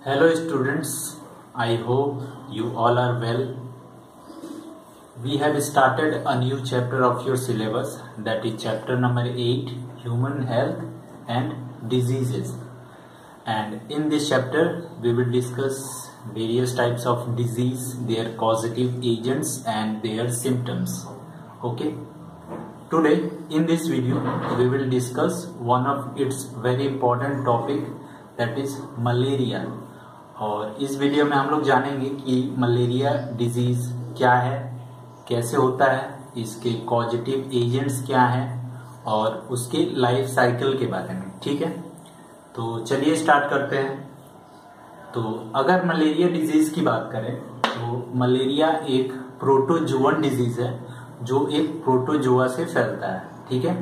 Hello students, I hope you all are well. We have started a new chapter of your syllabus, that is chapter number 8, Human Health and Diseases. And in this chapter we will discuss various types of disease, their causative agents and their symptoms. Okay. Today in this video we will discuss one of its very important topic, that is malaria. और इस video में हम लोग जानेंगे कि malaria disease क्या है, कैसे होता है, इसके कॉजेटिव एजेंट्स क्या हैं और उसके लाइफ साइकिल के बारे में। ठीक है, तो चलिए स्टार्ट करते हैं। तो अगर मलेरिया डिजीज की बात करें तो मलेरिया एक प्रोटोजोअन डिजीज है जो एक प्रोटोजोआ से फैलता है। ठीक है,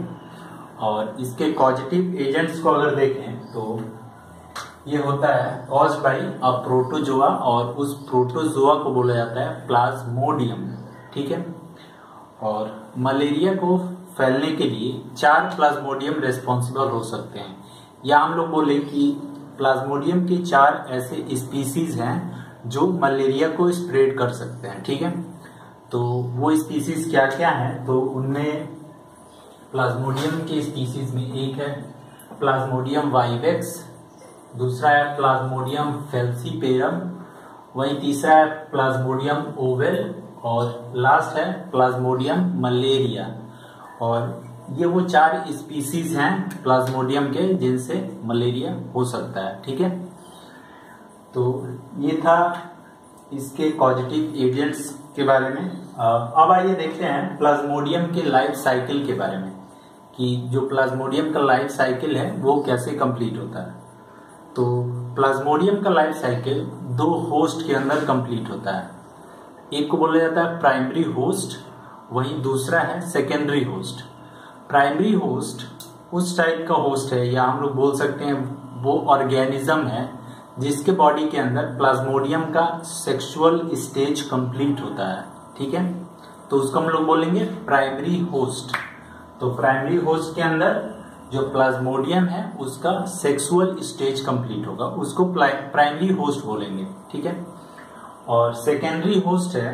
और इसके कॉजेटिव एजेंट्स को अगर देखें तो ये होता है कॉज्ड बाय अ प्रोटोजोआ, और उस प्रोटोजोआ को बोला जाता है प्लाज्मोडियम। ठीक है, और मलेरिया को फैलने के लिए 4 प्लाज्मोडियम रेस्पॉन्सिबल हो सकते हैं, या हम लोग बोले कि प्लाज्मोडियम के 4 ऐसे स्पीसीज हैं जो मलेरिया को स्प्रेड कर सकते हैं। ठीक है, तो वो स्पीसीज क्या क्या हैं, तो उनमें प्लाज्मोडियम के स्पीसीज में एक है प्लाज्मोडियम वाइवेक्स, दूसरा है प्लाज्मोडियम फैल्सीपेरम, वही तीसरा है प्लाज्मोडियम ओवेल, और लास्ट है प्लाज्मोडियम मलेरिया। और ये वो 4 स्पीसीज हैं प्लाज्मोडियम के जिनसे मलेरिया हो सकता है। ठीक है, तो ये था इसके कॉजेटिव एजेंट्स के बारे में। अब आइए देखते हैं प्लाज्मोडियम के लाइफ साइकिल के बारे में, कि जो प्लाज्मोडियम का लाइफ साइकिल है वो कैसे कंप्लीट होता है। तो प्लाज्मोडियम का लाइफ साइकिल 2 होस्ट के अंदर कंप्लीट होता है। एक को बोला जाता है प्राइमरी होस्ट, वहीं दूसरा है सेकेंडरी होस्ट। प्राइमरी होस्ट उस टाइप का होस्ट है, या हम लोग बोल सकते हैं वो ऑर्गेनिज्म है जिसके बॉडी के अंदर प्लाज्मोडियम का सेक्सुअल स्टेज कंप्लीट होता है। ठीक है, तो उसको हम लोग बोलेंगे प्राइमरी होस्ट। तो प्राइमरी होस्ट के अंदर जो प्लाज्मोडियम है उसका सेक्सुअल स्टेज कंप्लीट होगा, उसको प्राइमरी होस्ट बोलेंगे। ठीक है, और सेकेंडरी होस्ट है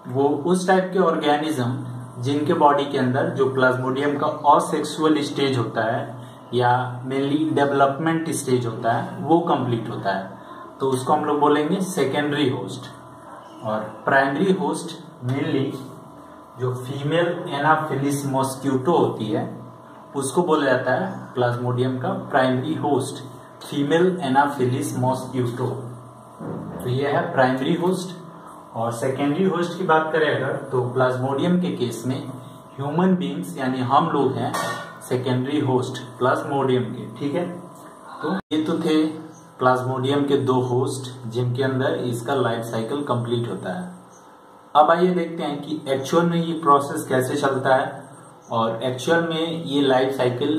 वो उस टाइप के ऑर्गेनिज्म जिनके बॉडी के अंदर जो प्लाज्मोडियम का असेक्सुअल स्टेज होता है या मेनली डेवलपमेंट स्टेज होता है वो कंप्लीट होता है, तो उसको हम लोग बोलेंगे सेकेंडरी होस्ट। और प्राइमरी होस्ट मेनली जो फीमेल एनाफिलिस मॉस्क्यूटो होती है उसको बोला जाता है प्लाज्मोडियम का primary host, female Anopheles mosquito. तो ये है प्राइमरी होस्ट। और सेकेंडरी होस्ट की बात करें अगर, तो प्लाज्मोडियम के केस में ह्यूमन बींग्स यानी हम लोग हैं सेकेंडरी होस्ट प्लाज्मोडियम के। ठीक है, तो ये तो थे प्लाज्मोडियम के 2 होस्ट जिनके अंदर इसका लाइफ साइकिल कंप्लीट होता है। अब आइए देखते हैं कि एक्चुअल में ये प्रोसेस कैसे चलता है और एक्चुअल में ये लाइफ साइकिल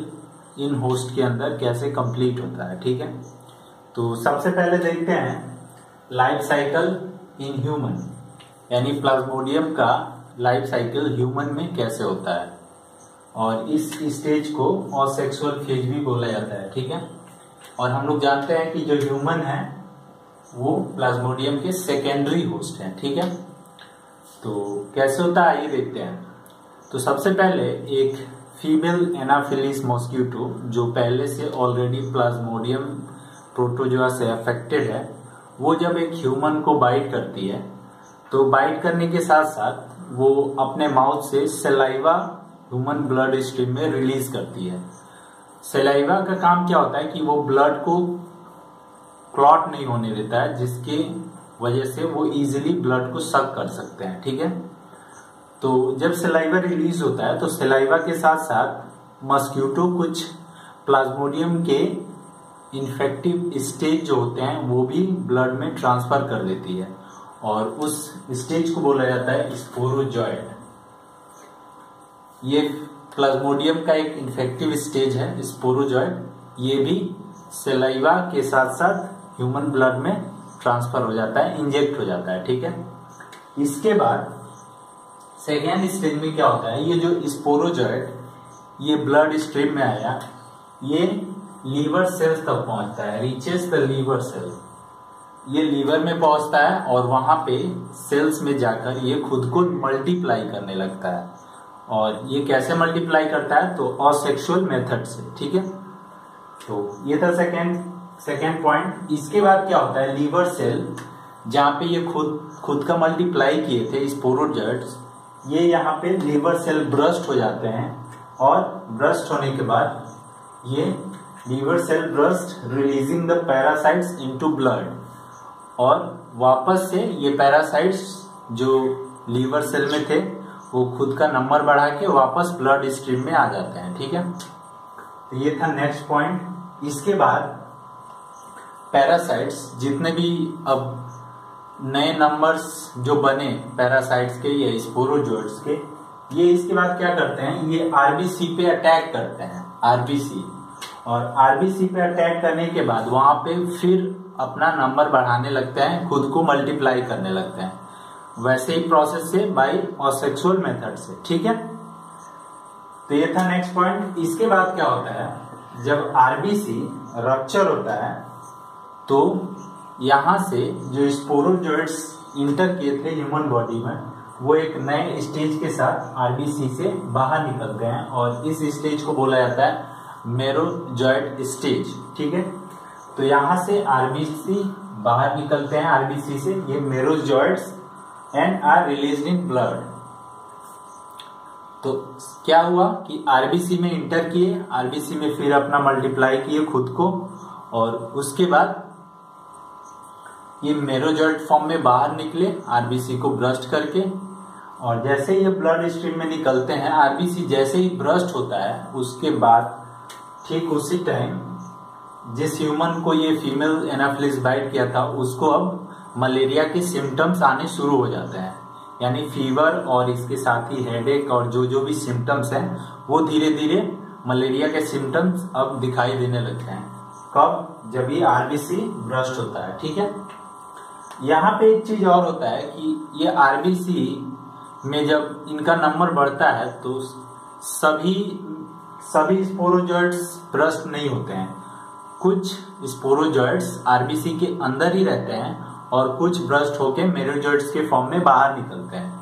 इन होस्ट के अंदर कैसे कंप्लीट होता है। ठीक है, तो सबसे पहले देखते हैं लाइफ साइकिल इन ह्यूमन, यानी प्लाज्मोडियम का लाइफ साइकिल ह्यूमन में कैसे होता है, और इस स्टेज को असेक्सुअल फेज भी बोला जाता है। ठीक है, और हम लोग जानते हैं कि जो ह्यूमन है वो प्लाज्मोडियम के सेकेंडरी होस्ट है। ठीक है, तो कैसे होता है आइए देखते हैं। तो सबसे पहले एक फीमेल एनाफिलिस मॉस्क्यूटो जो पहले से ऑलरेडी प्लाज्मोडियम प्रोटोजोआ से अफेक्टेड है, वो जब एक ह्यूमन को बाइट करती है तो बाइट करने के साथ साथ वो अपने माउथ से सलाइवा ह्यूमन ब्लड स्ट्रीम में रिलीज करती है। सलाइवा का काम क्या होता है कि वो ब्लड को क्लॉट नहीं होने देता है, जिसके वजह से वो इजीली ब्लड को सक कर सकते हैं। ठीक है, तो जब सलाइवा रिलीज होता है तो सलाइवा के साथ साथ मस्क्यूटो कुछ प्लाज्मोडियम के इन्फेक्टिव स्टेज जो होते हैं वो भी ब्लड में ट्रांसफर कर देती है, और उस स्टेज को बोला जाता है स्पोरोजॉइड। ये प्लाज्मोडियम का एक इन्फेक्टिव स्टेज है स्पोरोजॉइड, ये भी सलाइवा के साथ साथ ह्यूमन ब्लड में ट्रांसफर हो जाता है, इंजेक्ट हो जाता है। ठीक है, इसके बाद सेकेंड स्टेज में क्या होता है, ये जो स्पोरोजॉइड ये ब्लड स्ट्रीम में आया, ये लीवर सेल्स तक पहुंचता है, रीचेस द लीवर सेल। ये लीवर में पहुंचता है और वहां पे सेल्स में जाकर ये खुद को मल्टीप्लाई करने लगता है। और ये कैसे मल्टीप्लाई करता है? तो असेक्सुअल मेथड से, ठीक है। तो ये था सेकेंड पॉइंट। इसके बाद क्या होता है, लीवर सेल जहाँ पे ये खुद का मल्टीप्लाई किए थे स्पोरोजोइट्स, ये यहाँ पे लीवर सेल ब्रस्ट हो जाते हैं और ब्रस्ट होने के बाद ये liver cell burst releasing the parasites into blood, और वापस से ये पैरासाइट्स जो लीवर सेल में थे वो खुद का नंबर बढ़ा के वापस ब्लड स्ट्रीम में आ जाते हैं, ठीक है। तो ये था नेक्स्ट पॉइंट। इसके बाद पैरासाइट्स जितने भी अब नए नंबर्स जो बने पैरासाइट्स के या स्पोरोजोइट्स के, ये इसके बाद क्या करते हैं, ये आरबीसी पे अटैक करते हैं, आरबीसी। और आरबीसी पे अटैक करने के बाद वहां पे फिर अपना नंबर बढ़ाने लगते हैं, खुद को मल्टीप्लाई करने लगते हैं, वैसे ही प्रोसेस से बाय असेक्सुअल मेथड से, ठीक है। तो ये था नेक्स्ट पॉइंट। इसके बाद क्या होता है, जब आरबीसी रप्चर होता है तो यहां से जो स्पोरोजोइट्स इंटर किए थे ह्यूमन बॉडी में, वो एक नए स्टेज के साथ आरबीसी से बाहर निकलते हैं और इस स्टेज को बोला जाता है मेरोजॉइड स्टेज, ठीक है। तो यहां से आरबीसी बाहर निकलते हैं आरबीसी से, ये merozoites and are released in blood. तो क्या हुआ कि आरबीसी में इंटर किए, आरबीसी में फिर अपना मल्टीप्लाई किए खुद को, और उसके बाद ये मेरोजॉइड फॉर्म में बाहर निकले आरबीसी को ब्रस्ट करके। और जैसे ये ब्लड स्ट्रीम में निकलते हैं, आरबीसी जैसे ही ब्रस्ट होता है उसके बाद ठीक उसी टाइम जिस ह्यूमन को ये फीमेल एनाफिलिस बाइट किया था उसको अब मलेरिया के सिम्टम्स आने शुरू हो जाते हैं, यानी फीवर और इसके साथ ही हेडेक और जो भी सिम्टम्स हैं वो धीरे धीरे मलेरिया के सिम्टम्स अब दिखाई देने लगते हैं। कब? जब ये आरबीसी ब्रस्ट होता है, ठीक है। यहाँ पे एक चीज और होता है कि ये आरबीसी में जब इनका नंबर बढ़ता है तो सभी स्पोरोजोइट्स ब्रस्ट नहीं होते हैं, कुछ स्पोरोजोइट्स आरबीसी के अंदर ही रहते हैं और कुछ ब्रस्ट होके मेरोजोइट्स के फॉर्म में बाहर निकलते हैं।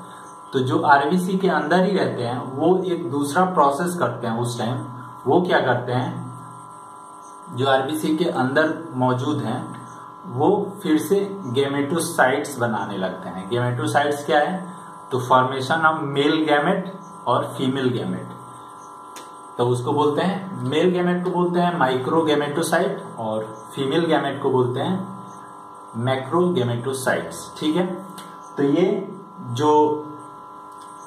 तो जो आरबीसी के अंदर ही रहते हैं वो एक दूसरा प्रोसेस करते हैं उस टाइम। वो क्या करते हैं, जो आरबीसी के अंदर मौजूद हैं वो फिर से गैमेटोसाइट्स बनाने लगते हैं। गैमेटोसाइट्स क्या है? तो फॉर्मेशन ऑफ मेल गैमेट और फीमेल गैमेट। तो उसको बोलते हैं, मेल गैमेट को बोलते हैं माइक्रो गैमेटोसाइट और फीमेल गैमेट को बोलते हैं मैक्रो गैमेटोसाइट्स, ठीक है। तो ये जो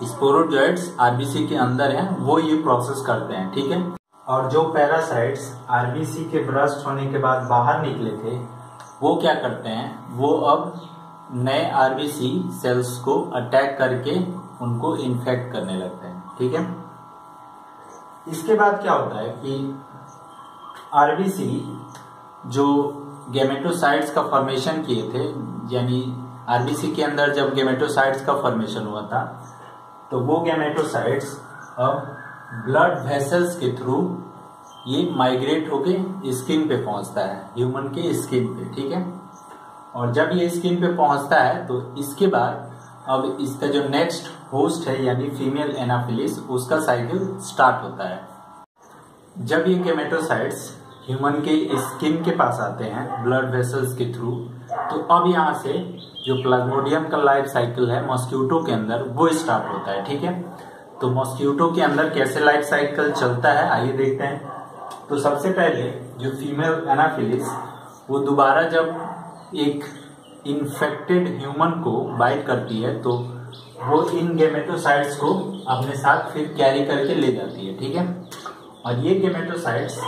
स्पोरोजोइट्स आरबीसी के अंदर हैं वो ये प्रोसेस करते हैं, ठीक है। और जो पैरासाइट्स आरबीसी के ब्रस्ट होने के बाद बाहर निकले थे वो क्या करते हैं, वो अब नए आरबीसी सेल्स को अटैक करके उनको इन्फेक्ट करने लगते हैं, ठीक है। इसके बाद क्या होता है कि आरबीसी जो गैमेटोसाइट्स का फॉर्मेशन किए थे, यानी आरबीसी के अंदर जब गैमेटोसाइट्स का फॉर्मेशन हुआ था तो वो गैमेटोसाइट्स अब ब्लड वेसल्स के थ्रू ये माइग्रेट होके स्किन पे पहुंचता है, ह्यूमन के स्किन पे, ठीक है। और जब ये स्किन पे पहुंचता है तो इसके बाद अब इसका जो नेक्स्ट होस्ट है यानी फीमेल एनाफिलिस, उसका साइकिल स्टार्ट होता है। जब ये गैमेटोसाइट्स ह्यूमन के स्किन के पास आते हैं ब्लड वेसल्स के थ्रू, तो अब यहाँ से जो प्लाज्मोडियम का लाइफ साइकिल है मॉस्क्यूटो के अंदर वो स्टार्ट होता है, ठीक है। तो मॉस्क्यूटो के अंदर कैसे लाइफ साइकिल चलता है आइए देखते हैं। तो सबसे पहले जो फीमेल एनाफिलिस वो दोबारा जब एक इन्फेक्टेड ह्यूमन को बाइट करती है तो वो इन गैमेटोसाइट्स को अपने साथ फिर कैरी करके ले जाती है, ठीक है। और ये गैमेटोसाइट्स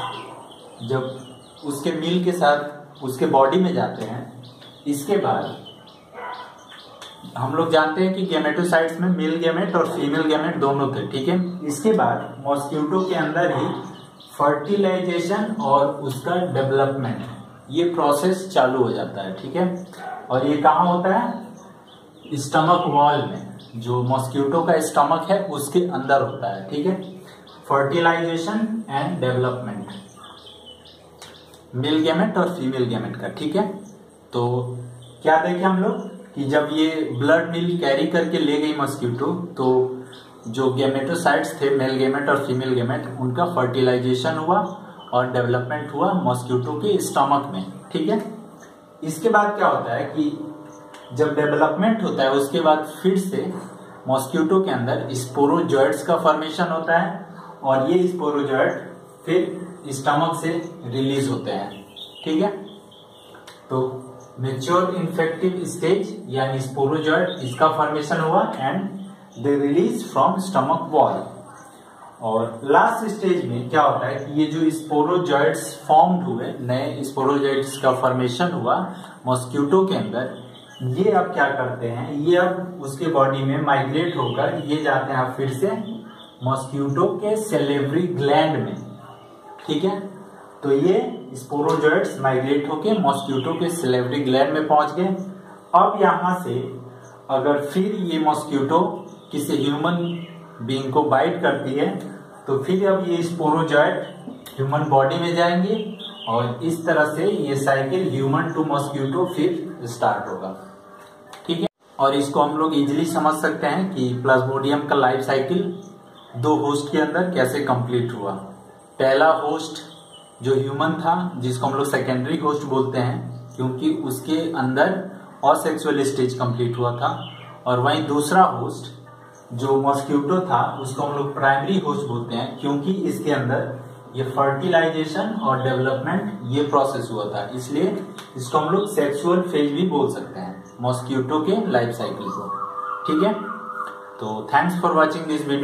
जब उसके मील के साथ उसके बॉडी में जाते हैं, इसके बाद हम लोग जानते हैं कि गैमेटोसाइट्स में मेल गैमेट और फीमेल गैमेट दोनों थे, ठीक है। इसके बाद मॉस्क्यूटो के अंदर ही फर्टिलाइजेशन और उसका डेवलपमेंट ये प्रोसेस चालू हो जाता है, ठीक है। और ये कहाँ होता है? स्टमक वॉल में, जो मॉस्क्यूटो का स्टमक है उसके अंदर होता है, ठीक है। Fertilization and development male gamete और फीमेल गैमेट का, ठीक है। तो क्या देखे हम लोग कि जब ये ब्लड मिल्क कैरी करके ले गई मॉस्किटो, तो जो गैमेटोसाइट्स थे, मेल गैमेट और फीमेल गैमेट, उनका फर्टिलाइजेशन हुआ और डेवलपमेंट हुआ मॉस्किटो के स्टमक में। ठीक है, इसके बाद क्या होता है कि जब डेवलपमेंट होता है उसके बाद फिर से मॉस्किटो के अंदर स्पोरोजॉइट्स का फॉर्मेशन होता है और ये स्पोरोजॉइट फिर स्टमक से रिलीज होते हैं। ठीक है, तो मैच्योर इन्फेक्टिव स्टेज यानी स्पोरोजॉइट, इसका फॉर्मेशन हुआ and they release from stomach wall. और लास्ट स्टेज में क्या होता है कि ये जो स्पोरोजॉइट्स फॉर्म्ड हुए, नए स्पोरोजॉइट्स का फॉर्मेशन हुआ मॉस्किटो के अंदर, ये अब क्या करते हैं, ये अब उसके बॉडी में माइग्रेट होकर ये जाते हैं फिर से मॉस्किटो के सेलेवरी ग्लैंड में। ठीक है, तो ये स्पोरोजॉइट्स माइग्रेट होके मॉस्किटो के सेलेवरी ग्लैंड में पहुंच गए। अब यहां से अगर फिर ये मॉस्किटो किसी ह्यूमन बीइंग को बाइट करती है तो फिर अब ये स्पोरोजॉइट ह्यूमन बॉडी में जाएंगे और इस तरह से ये साइकिल ह्यूमन टू मॉस्किटो फिर स्टार्ट होगा। ठीक है, और इसको हम लोग इजीली समझ सकते हैं कि प्लाज्मोडियम का लाइफ साइकिल 2 होस्ट के अंदर कैसे कंप्लीट हुआ। पहला होस्ट जो ह्यूमन था, जिसको हम लोग सेकेंडरी होस्ट बोलते हैं क्योंकि उसके अंदर असेक्सुअल स्टेज कंप्लीट हुआ था, और वहीं दूसरा होस्ट जो मॉस्किटो था उसको हम लोग प्राइमरी होस्ट बोलते हैं क्योंकि इसके अंदर ये फर्टिलाइजेशन और डेवलपमेंट ये प्रोसेस हुआ था, इसलिए इसको हम लोग सेक्सुअल फेज भी बोल सकते हैं मॉस्किटो के लाइफ साइकिल को। ठीक है, तो thanks for watching this video.